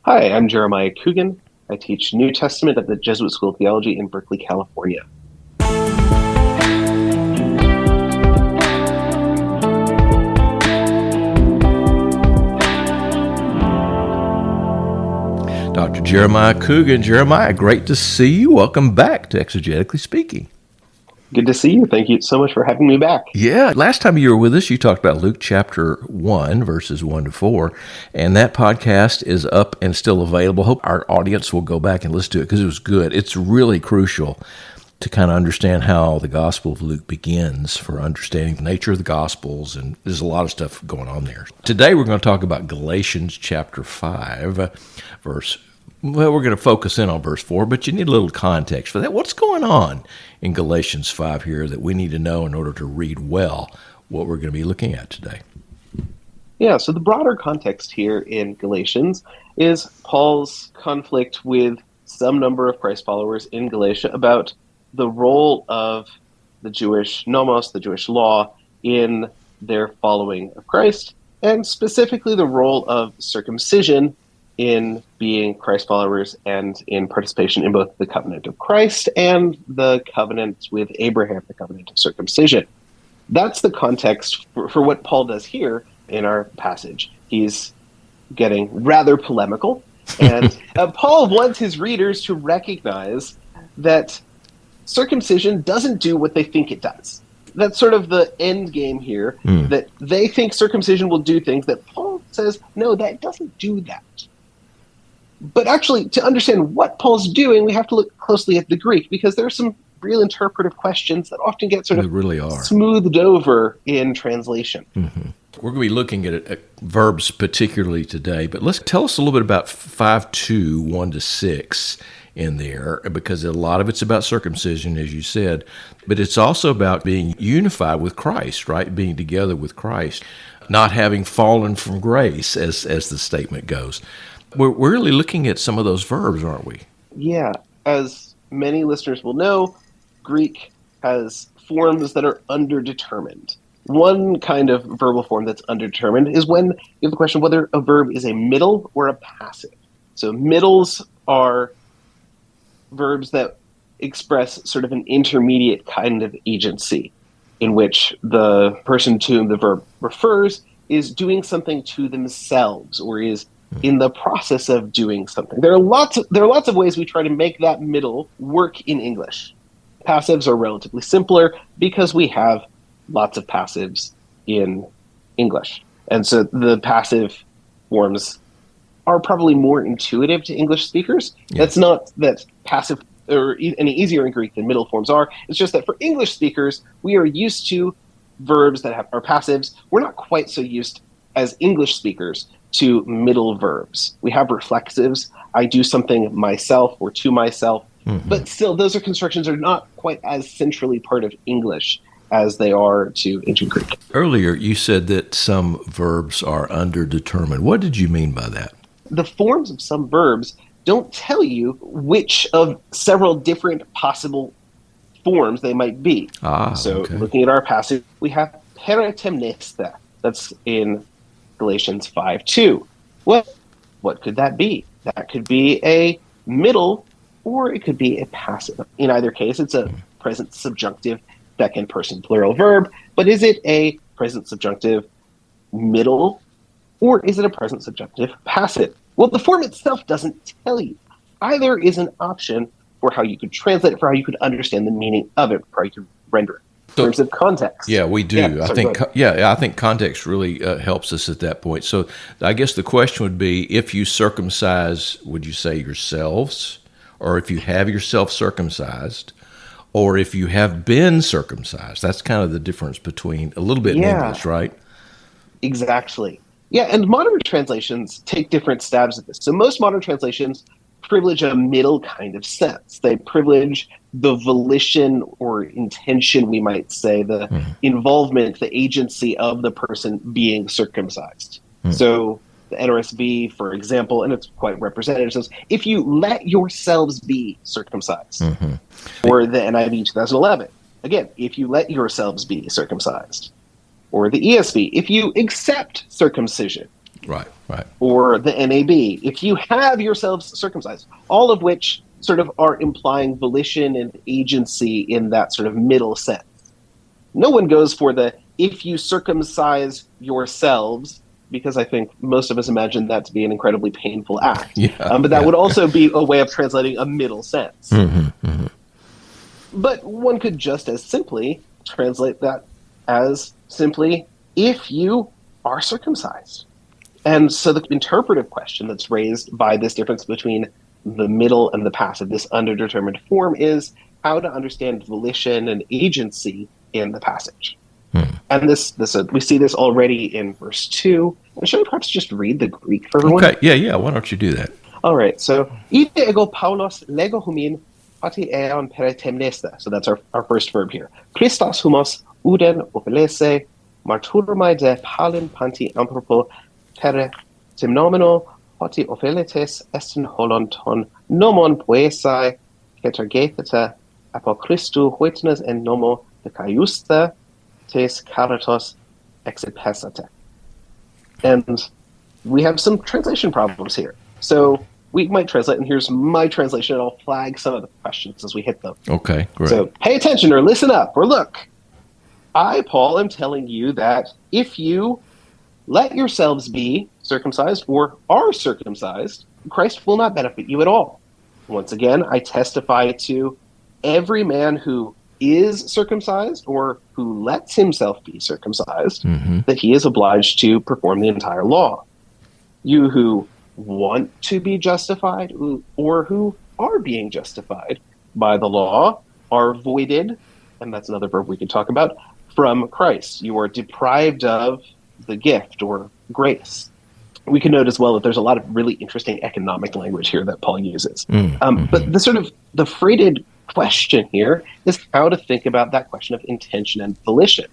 Hi, I'm Jeremiah Coogan. I teach New Testament at the Jesuit School of Theology in Berkeley, California. Dr. Jeremiah Coogan. Jeremiah, great to see you. Welcome back to Exegetically Speaking. Good to see you. Thank you so much for having me back. Yeah, last time you were with us, you talked about Luke chapter 1, verses 1 to 4, and that podcast is up and still available. Hope our audience will go back and listen to it because it was good. It's really crucial to kind of understand how the Gospel of Luke begins for understanding the nature of the Gospels, and there's a lot of stuff going on there. Today we're going to talk about Galatians chapter 5, we're going to focus in on verse 4, but you need a little context for that. What's going on in Galatians 5 here that we need to know in order to read well what we're going to be looking at today? Yeah, so the broader context here in Galatians is Paul's conflict with some number of Christ followers in Galatia about the role of the Jewish nomos, the Jewish law, in their following of Christ, and specifically the role of circumcision in being Christ followers and in participation in both the covenant of Christ and the covenant with Abraham, the covenant of circumcision. That's the context for what Paul does here in our passage. He's getting rather polemical, and Paul wants his readers to recognize that circumcision doesn't do what they think it does. That's sort of the end game here, that they think circumcision will do things that Paul says, no, that doesn't do that. But actually, to understand what Paul's doing, we have to look closely at the Greek, because there are some real interpretive questions that often get sort of smoothed over in translation. Mm-hmm. We're going to be looking at verbs particularly today, but let's tell us a little bit about 5:2, 1 to 6 in there, because a lot of it's about circumcision, as you said, but it's also about being unified with Christ, right? Being together with Christ, not having fallen from grace, as the statement goes. We're really looking at some of those verbs, aren't we? Yeah. As many listeners will know, Greek has forms that are underdetermined. One kind of verbal form that's underdetermined is when you have the question whether a verb is a middle or a passive. So middles are verbs that express sort of an intermediate kind of agency in which the person to whom the verb refers is doing something to themselves or is in the process of doing something. There are lots of ways we try to make that middle work in English. Passives are relatively simpler because we have lots of passives in English. And so the passive forms are probably more intuitive to English speakers. Yeah. That's not that passive are any easier in Greek than middle forms are. It's just that for English speakers, we are used to verbs that are passives. We're not quite so used as English speakers to middle verbs. We have reflexives. I do something myself or to myself, but still those are constructions are not quite as centrally part of English as they are to ancient Greek. Earlier, you said that some verbs are underdetermined. What did you mean by that? The forms of some verbs don't tell you which of several different possible forms they might be. Looking at our passage, we have peritemnesta. That's in Galatians 5:2. What could that be? That could be a middle or it could be a passive. In either case, it's a present subjunctive second person plural verb, but is it a present subjunctive middle or is it a present subjunctive passive? Well, the form itself doesn't tell you. Either is an option for how you could translate it, for how you could understand the meaning of it, for how you could render it. In terms of context. Yeah, we do. I think context really helps us at that point. So I guess the question would be, if you circumcise, would you say yourselves, or if you have yourself circumcised, or if you have been circumcised? That's kind of the difference between a little bit in English, right? Exactly. Yeah, and modern translations take different stabs at this. So most modern translations privilege a middle kind of sense. They privilege the volition or intention, we might say, the involvement, the agency of the person being circumcised. So the NRSV, for example, and it's quite representative, says, if you let yourselves be circumcised. Or the NIV 2011, again, if you let yourselves be circumcised. Or the ESV, if you accept circumcision. Right, right. or the NAB, if you have yourselves circumcised, all of which sort of are implying volition and agency in that sort of middle sense. No one goes for the if you circumcise yourselves, because I think most of us imagine that to be an incredibly painful act. Yeah, But that yeah. would also be a way of translating a middle sense. But one could just as simply translate that as simply if you are circumcised. And so the interpretive question that's raised by this difference between the middle and the passive, this underdetermined form, is how to understand volition and agency in the passage. And this we see this already in verse 2. And should I perhaps just read the Greek for everyone? Okay, yeah. Why don't you do that? All right. So, ide ego Paulos lego humin pati eon peritemnesta. So that's our first verb here. Christos humos uden opelese marturumai de palin panti anthropo peritemnomeno pati opeletes estin holonton nomon poesai ketergetheta apokristu hoitnes en nomo de caiusta tes caratos exipesate. And we have some translation problems here. So we might translate, and here's my translation, and I'll flag some of the questions as we hit them. Okay, great. So pay attention or listen up or look. I, Paul, am telling you that if you let yourselves be circumcised or are circumcised, Christ will not benefit you at all. Once again, I testify to every man who is circumcised or who lets himself be circumcised that he is obliged to perform the entire law. You who want to be justified or who are being justified by the law are voided, and that's another verb we could talk about, from Christ. You are deprived of the gift or grace. We can note as well that there's a lot of really interesting economic language here that Paul uses. But the freighted question here is how to think about that question of intention and volition.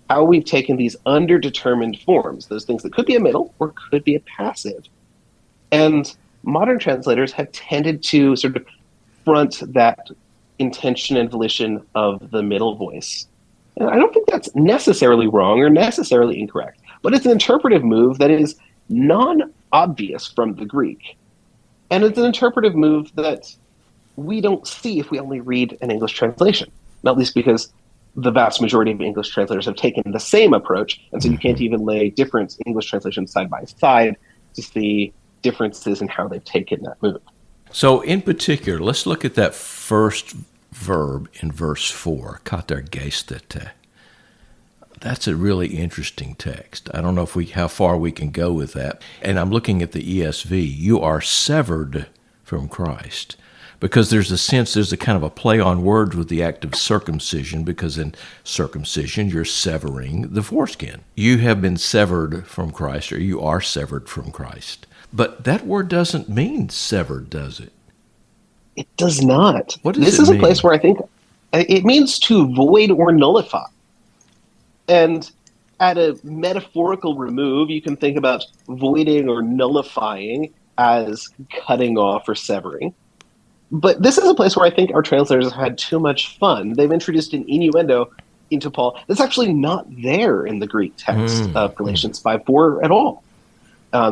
How we've taken these underdetermined forms, those things that could be a middle or could be a passive. And modern translators have tended to sort of front that intention and volition of the middle voice. And I don't think that's necessarily wrong or necessarily incorrect, but it's an interpretive move that is non-obvious from the Greek. And it's an interpretive move that we don't see if we only read an English translation, not least because the vast majority of English translators have taken the same approach, and so you can't even lay different English translations side by side to see differences in how they've taken that move. So in particular, let's look at that first verb in verse 4, katergeistete. That's a really interesting text. I don't know how far we can go with that. And I'm looking at the ESV. You are severed from Christ. Because there's a kind of a play on words with the act of circumcision, because in circumcision, you're severing the foreskin. You have been severed from Christ, or you are severed from Christ. But that word doesn't mean severed, does it? It does not. What does this it is mean? A place where I think it means to void or nullify. And at a metaphorical remove, you can think about voiding or nullifying as cutting off or severing. But this is a place where I think our translators have had too much fun. They've introduced an innuendo into Paul that's actually not there in the Greek text of Galatians 5:4 at all.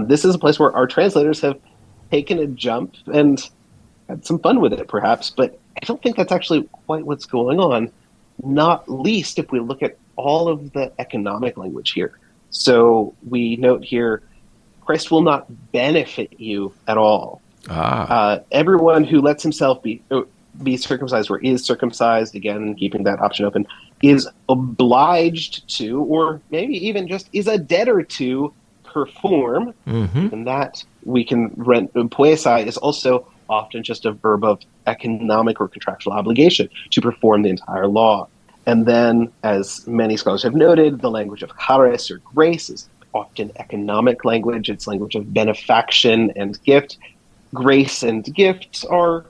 This is a place where our translators have taken a jump and had some fun with it, perhaps, but I don't think that's actually quite what's going on, not least if we look at all of the economic language here. So we note here, Christ will not benefit you at all. Everyone who lets himself be circumcised or is circumcised, again, keeping that option open, is obliged to, or maybe even just is a debtor to, perform. And that we can rent. Poesai is also often just a verb of economic or contractual obligation to perform the entire law. And then, as many scholars have noted, the language of charis or grace is often economic language. It's language of benefaction and gift. Grace and gifts are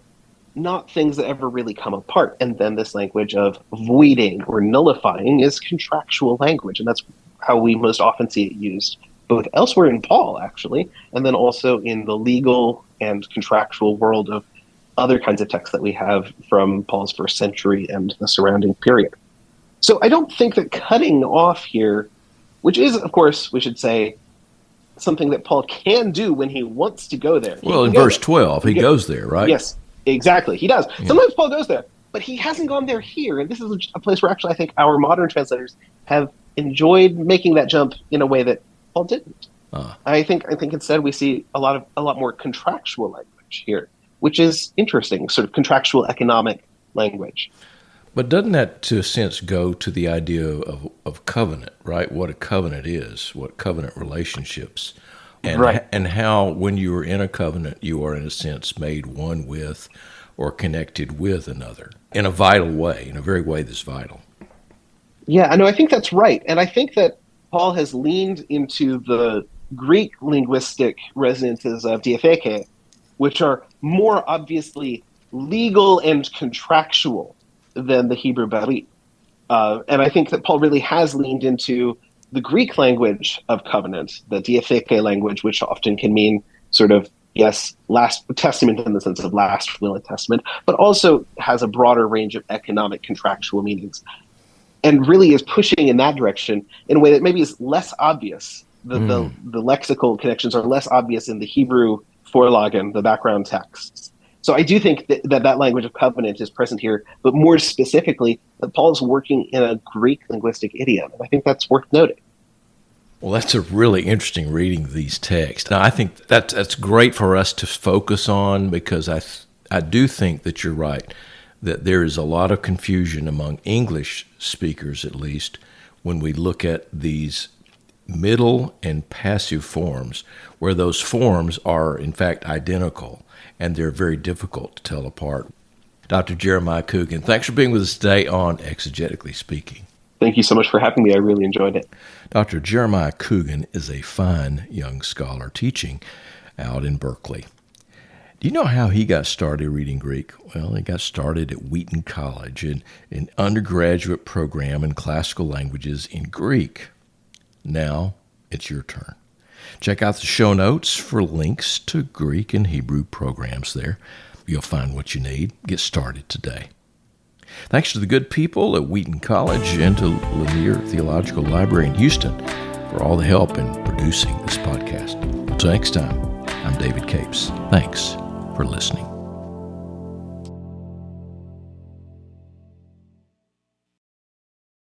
not things that ever really come apart. And then this language of voiding or nullifying is contractual language. And that's how we most often see it used, both elsewhere in Paul, actually, and then also in the legal and contractual world of other kinds of texts that we have from Paul's first century and the surrounding period. So I don't think that cutting off here, which is, of course, we should say, something that Paul can do when he wants to go there. Well, in verse 12, he goes there, right? Yes, exactly. He does. Yeah. Sometimes Paul goes there, but he hasn't gone there here. And this is a place where actually I think our modern translators have enjoyed making that jump in a way that Paul didn't. I think instead we see a lot more contractual language here, which is interesting, sort of contractual economic language. But doesn't that, to a sense, go to the idea of covenant, right? What a covenant is, what covenant relationships, and right. And how when you are in a covenant, you are in a sense made one with or connected with another in a vital way, in a very way that's vital. Yeah, I know. I think that's right, and I think that Paul has leaned into the Greek linguistic resonances of diatheke, which are more obviously legal and contractual than the Hebrew barit. And I think that Paul really has leaned into the Greek language of covenant, the diatheke language, which often can mean sort of, yes, last testament in the sense of last will and testament, but also has a broader range of economic contractual meanings, and really is pushing in that direction in a way that maybe is less obvious. The lexical connections are less obvious in the Hebrew Vorlagen, the background texts. So I do think that language of covenant is present here, but more specifically, that Paul is working in a Greek linguistic idiom. And I think that's worth noting. Well, that's a really interesting reading of these texts. Now, I think that's great for us to focus on, because I do think that you're right, that there is a lot of confusion among English speakers, at least, when we look at these middle and passive forms, where those forms are, in fact, identical, and they're very difficult to tell apart. Dr. Jeremiah Coogan, thanks for being with us today on Exegetically Speaking. Thank you so much for having me. I really enjoyed it. Dr. Jeremiah Coogan is a fine young scholar teaching out in Berkeley. Do you know how he got started reading Greek? Well, he got started at Wheaton College in an undergraduate program in classical languages in Greek. Now it's your turn. Check out the show notes for links to Greek and Hebrew programs there. You'll find what you need. Get started today. Thanks to the good people at Wheaton College and to Lanier Theological Library in Houston for all the help in producing this podcast. Until next time, I'm David Capes. Thanks for listening.